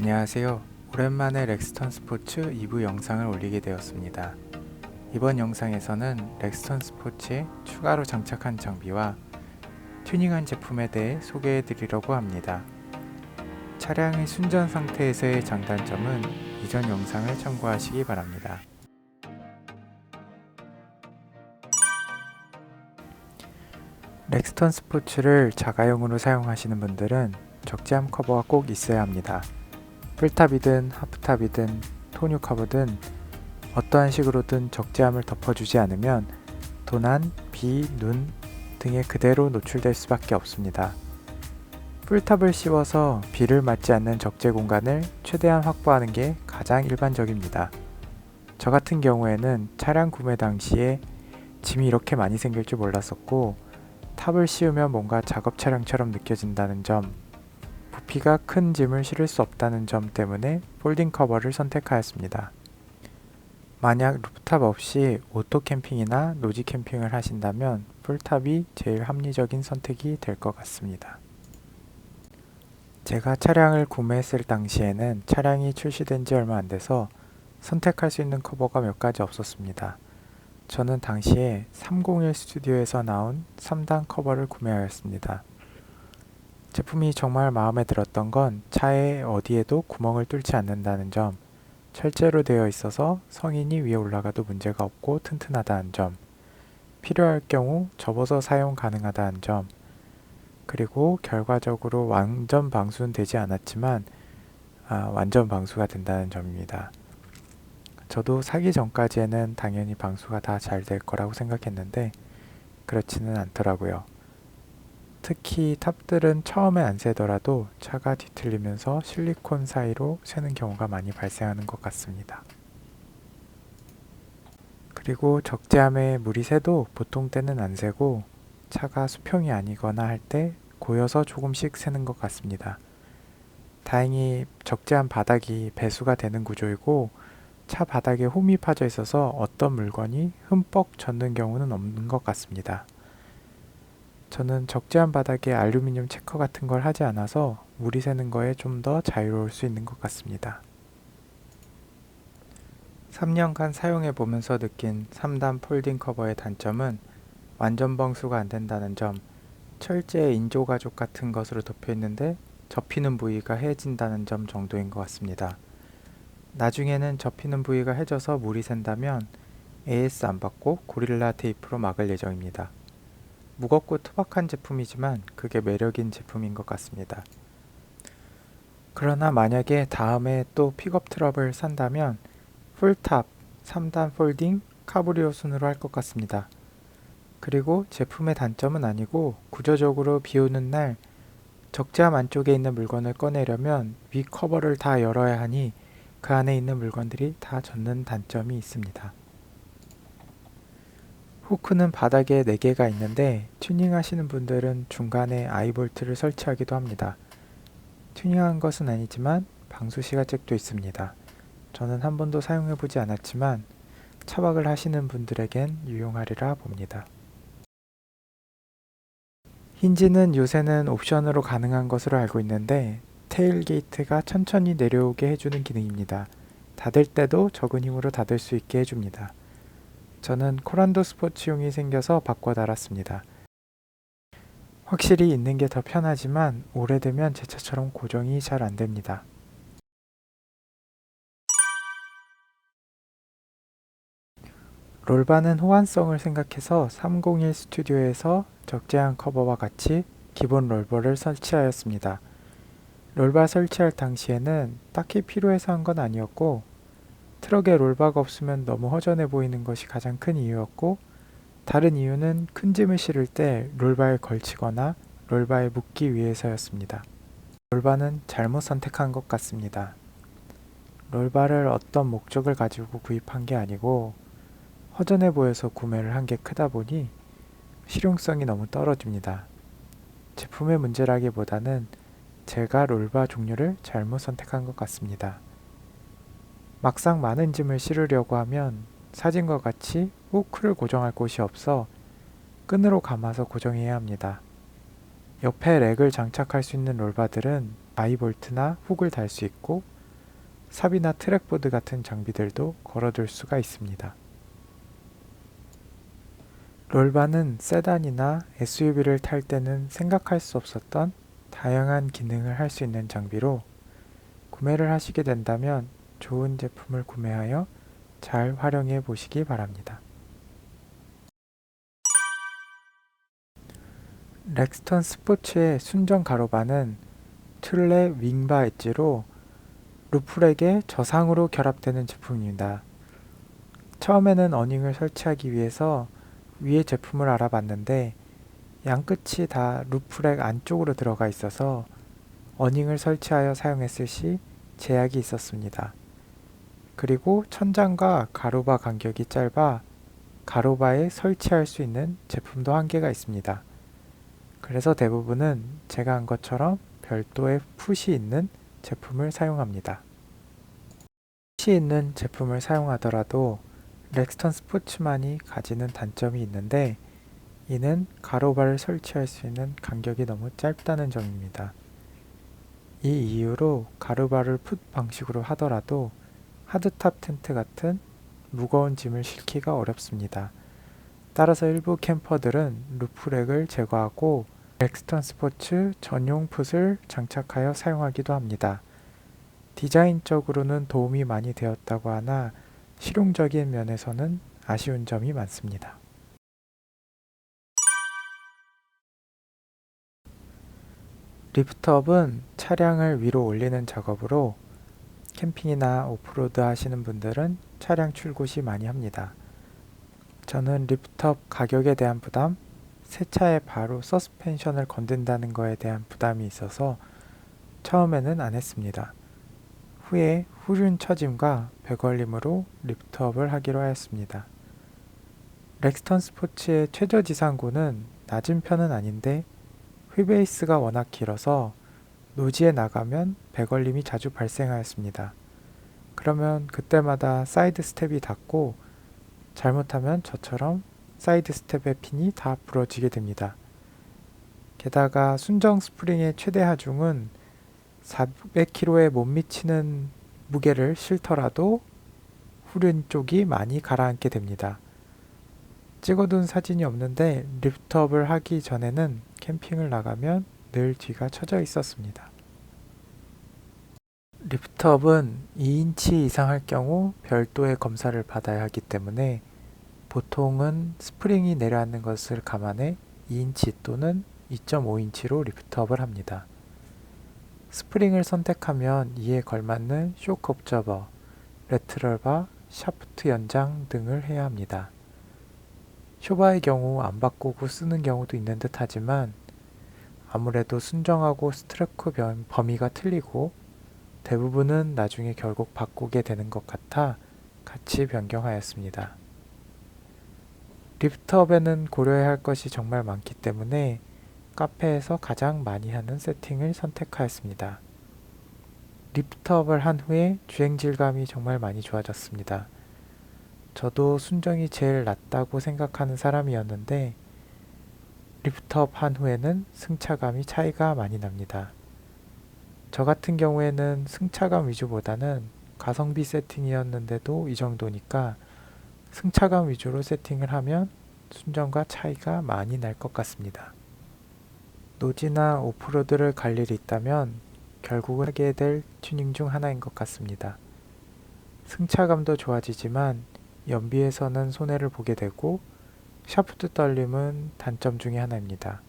안녕하세요. 오랜만에 렉스턴 스포츠 2부 영상을 올리게 되었습니다. 이번 영상에서는 렉스턴 스포츠에 추가로 장착한 장비와 튜닝한 제품에 대해 소개해 드리려고 합니다. 차량의 순전 상태에서의 장단점은 이전 영상을 참고하시기 바랍니다. 렉스턴 스포츠를 자가용으로 사용하시는 분들은 적재함 커버가 꼭 있어야 합니다. 풀탑이든 하프탑이든 토뉴 커버든 어떠한 식으로든 적재함을 덮어주지 않으면 도난, 비, 눈 등에 그대로 노출될 수밖에 없습니다. 풀탑을 씌워서 비를 맞지 않는 적재 공간을 최대한 확보하는 게 가장 일반적입니다. 저 같은 경우에는 차량 구매 당시에 짐이 이렇게 많이 생길 줄 몰랐었고, 탑을 씌우면 뭔가 작업 차량처럼 느껴진다는 점, 부피가 큰 짐을 실을 수 없다는 점 때문에 폴딩 커버를 선택하였습니다. 만약 루프탑 없이 오토 캠핑이나 노지 캠핑을 하신다면 풀탑이 제일 합리적인 선택이 될 것 같습니다. 제가 차량을 구매했을 당시에는 차량이 출시된 지 얼마 안 돼서 선택할 수 있는 커버가 몇 가지 없었습니다. 저는 당시에 301 스튜디오에서 나온 3단 커버를 구매하였습니다. 제품이 정말 마음에 들었던 건 차에 어디에도 구멍을 뚫지 않는다는 점, 철제로 되어 있어서 성인이 위에 올라가도 문제가 없고 튼튼하다는 점, 필요할 경우 접어서 사용 가능하다는 점, 그리고 결과적으로 완전 방수는 되지 않았지만 완전 방수가 된다는 점입니다. 저도 사기 전까지에는 당연히 방수가 다 잘 될 거라고 생각했는데 그렇지는 않더라고요. 특히 탑들은 처음에 안 새더라도 차가 뒤틀리면서 실리콘 사이로 새는 경우가 많이 발생하는 것 같습니다. 그리고 적재함에 물이 새도 보통 때는 안 새고 차가 수평이 아니거나 할 때 고여서 조금씩 새는 것 같습니다. 다행히 적재함 바닥이 배수가 되는 구조이고 차 바닥에 홈이 파져 있어서 어떤 물건이 흠뻑 젖는 경우는 없는 것 같습니다. 저는 적재함 바닥에 알루미늄 체커 같은 걸 하지 않아서 물이 새는 거에 좀 더 자유로울 수 있는 것 같습니다. 3년간 사용해 보면서 느낀 3단 폴딩 커버의 단점은 완전 방수가 안 된다는 점, 철제 인조 가죽 같은 것으로 덮여 있는데 접히는 부위가 해진다는 점 정도인 것 같습니다. 나중에는 접히는 부위가 해져서 물이 샌다면 AS 안 받고 고릴라 테이프로 막을 예정입니다. 무겁고 투박한 제품이지만 그게 매력인 제품인 것 같습니다. 그러나 만약에 다음에 또 픽업 트럭을 산다면 풀탑, 3단 폴딩, 카브리오 순으로 할 것 같습니다. 그리고 제품의 단점은 아니고 구조적으로 비 오는 날 적재함 안쪽에 있는 물건을 꺼내려면 위 커버를 다 열어야 하니 그 안에 있는 물건들이 다 젖는 단점이 있습니다. 후크는 바닥에 4개가 있는데 튜닝 하시는 분들은 중간에 아이볼트를 설치하기도 합니다. 튜닝한 것은 아니지만 방수시가 잭도 있습니다. 저는 한 번도 사용해보지 않았지만 차박을 하시는 분들에겐 유용하리라 봅니다. 힌지는 요새는 옵션으로 가능한 것으로 알고 있는데 테일게이트가 천천히 내려오게 해주는 기능입니다. 닫을 때도 적은 힘으로 닫을 수 있게 해줍니다. 저는 코란도 스포츠용이 생겨서 바꿔 달았습니다. 확실히 있는 게 더 편하지만 오래되면 제 차처럼 고정이 잘 안됩니다. 롤바는 호환성을 생각해서 301 스튜디오에서 적재한 커버와 같이 기본 롤바를 설치하였습니다. 롤바 설치할 당시에는 딱히 필요해서 한 건 아니었고 트럭에 롤바가 없으면 너무 허전해 보이는 것이 가장 큰 이유였고, 다른 이유는 큰 짐을 실을 때 롤바에 걸치거나 롤바에 묶기 위해서였습니다. 롤바는 잘못 선택한 것 같습니다. 롤바를 어떤 목적을 가지고 구입한 게 아니고 허전해 보여서 구매를 한 게 크다 보니 실용성이 너무 떨어집니다. 제품의 문제라기보다는 제가 롤바 종류를 잘못 선택한 것 같습니다. 막상 많은 짐을 실으려고 하면 사진과 같이 후크를 고정할 곳이 없어 끈으로 감아서 고정해야 합니다. 옆에 렉을 장착할 수 있는 롤바들은 아이볼트나 훅을 달 수 있고 삽이나 트랙보드 같은 장비들도 걸어둘 수가 있습니다. 롤바는 세단이나 SUV를 탈 때는 생각할 수 없었던 다양한 기능을 할 수 있는 장비로 구매를 하시게 된다면 좋은 제품을 구매하여 잘 활용해 보시기 바랍니다. 렉스턴 스포츠의 순정 가로바는 툴레 윙바 엣지로 루프렉에 저상으로 결합되는 제품입니다. 처음에는 어닝을 설치하기 위해서 위에 제품을 알아봤는데 양끝이 다 루프렉 안쪽으로 들어가 있어서 어닝을 설치하여 사용했을 시 제약이 있었습니다. 그리고 천장과 가로바 간격이 짧아 가로바에 설치할 수 있는 제품도 한계가 있습니다. 그래서 대부분은 제가 한 것처럼 별도의 풋이 있는 제품을 사용합니다. 풋이 있는 제품을 사용하더라도 렉스턴 스포츠만이 가지는 단점이 있는데 이는 가로바를 설치할 수 있는 간격이 너무 짧다는 점입니다. 이 이유로 가로바를 풋 방식으로 하더라도 하드탑 텐트 같은 무거운 짐을 싣기가 어렵습니다. 따라서 일부 캠퍼들은 루프렉을 제거하고 렉스턴 스포츠 전용 풋을 장착하여 사용하기도 합니다. 디자인적으로는 도움이 많이 되었다고 하나 실용적인 면에서는 아쉬운 점이 많습니다. 리프트업은 차량을 위로 올리는 작업으로 캠핑이나 오프로드 하시는 분들은 차량 출고 시 많이 합니다. 저는 리프트업 가격에 대한 부담, 새 차에 바로 서스펜션을 건든다는 거에 대한 부담이 있어서 처음에는 안 했습니다. 후에 후륜 처짐과 배걸림으로 리프트업을 하기로 하였습니다. 렉스턴 스포츠의 최저지상고는 낮은 편은 아닌데 휠베이스가 워낙 길어서 노지에 나가면 배걸림이 자주 발생하였습니다. 그러면 그때마다 사이드 스텝이 닿고 잘못하면 저처럼 사이드 스텝의 핀이 다 부러지게 됩니다. 게다가 순정 스프링의 최대 하중은 400kg에 못 미치는 무게를 실더라도 후륜 쪽이 많이 가라앉게 됩니다. 찍어둔 사진이 없는데 리프트업을 하기 전에는 캠핑을 나가면 늘 뒤가 처져 있었습니다. 리프트업은 2인치 이상 할 경우 별도의 검사를 받아야 하기 때문에 보통은 스프링이 내려앉는 것을 감안해 2인치 또는 2.5인치로 리프트업을 합니다. 스프링을 선택하면 이에 걸맞는 쇼크 옵저버, 레트럴 바, 샤프트 연장 등을 해야 합니다. 쇼바의 경우 안 바꾸고 쓰는 경우도 있는 듯 하지만 아무래도 순정하고 스트레크 범위가 틀리고 대부분은 나중에 결국 바꾸게 되는 것 같아 같이 변경하였습니다. 리프트업에는 고려해야 할 것이 정말 많기 때문에 카페에서 가장 많이 하는 세팅을 선택하였습니다. 리프트업을 한 후에 주행 질감이 정말 많이 좋아졌습니다. 저도 순정이 제일 낫다고 생각하는 사람이었는데 리프트업 한 후에는 승차감이 차이가 많이 납니다. 저 같은 경우에는 승차감 위주보다는 가성비 세팅이었는데도 이 정도니까 승차감 위주로 세팅을 하면 순정과 차이가 많이 날 것 같습니다. 노지나 오프로드를 갈 일이 있다면 결국은 하게 될 튜닝 중 하나인 것 같습니다. 승차감도 좋아지지만 연비에서는 손해를 보게 되고 샤프트 떨림은 단점 중에 하나입니다.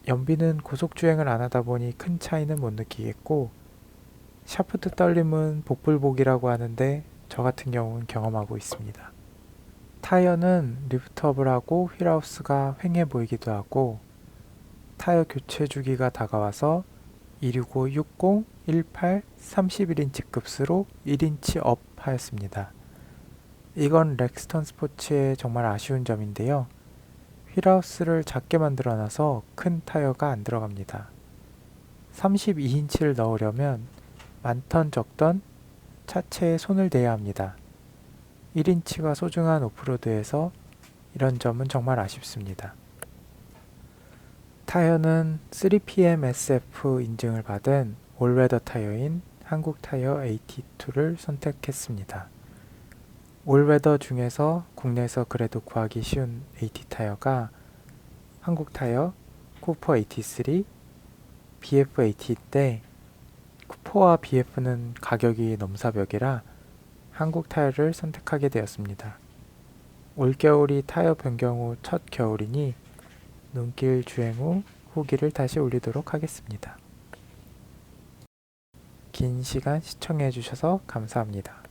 연비는 고속주행을 안 하다 보니 큰 차이는 못 느끼겠고 샤프트 떨림은 복불복이라고 하는데 저 같은 경우는 경험하고 있습니다. 타이어는 리프트업을 하고 휠하우스가 휑해 보이기도 하고 타이어 교체 주기가 다가와서 265, 60, 18, 31인치 급수로 1인치 업 하였습니다. 이건 렉스턴 스포츠의 정말 아쉬운 점인데요. 휠하우스를 작게 만들어놔서 큰 타이어가 안 들어갑니다. 32인치를 넣으려면 많던 적던 차체에 손을 대야 합니다. 1인치가 소중한 오프로드에서 이런 점은 정말 아쉽습니다. 타이어는 3PM SF 인증을 받은 올웨더 타이어인 한국타이어 AT2를 선택했습니다. 올웨더 중에서 국내에서 그래도 구하기 쉬운 AT타이어가 한국타이어, 쿠퍼 AT3, BF AT인데 쿠퍼와 BF는 가격이 넘사벽이라 한국타이어를 선택하게 되었습니다. 올겨울이 타이어 변경 후 첫 겨울이니 눈길 주행 후 후기를 다시 올리도록 하겠습니다. 긴 시간 시청해 주셔서 감사합니다.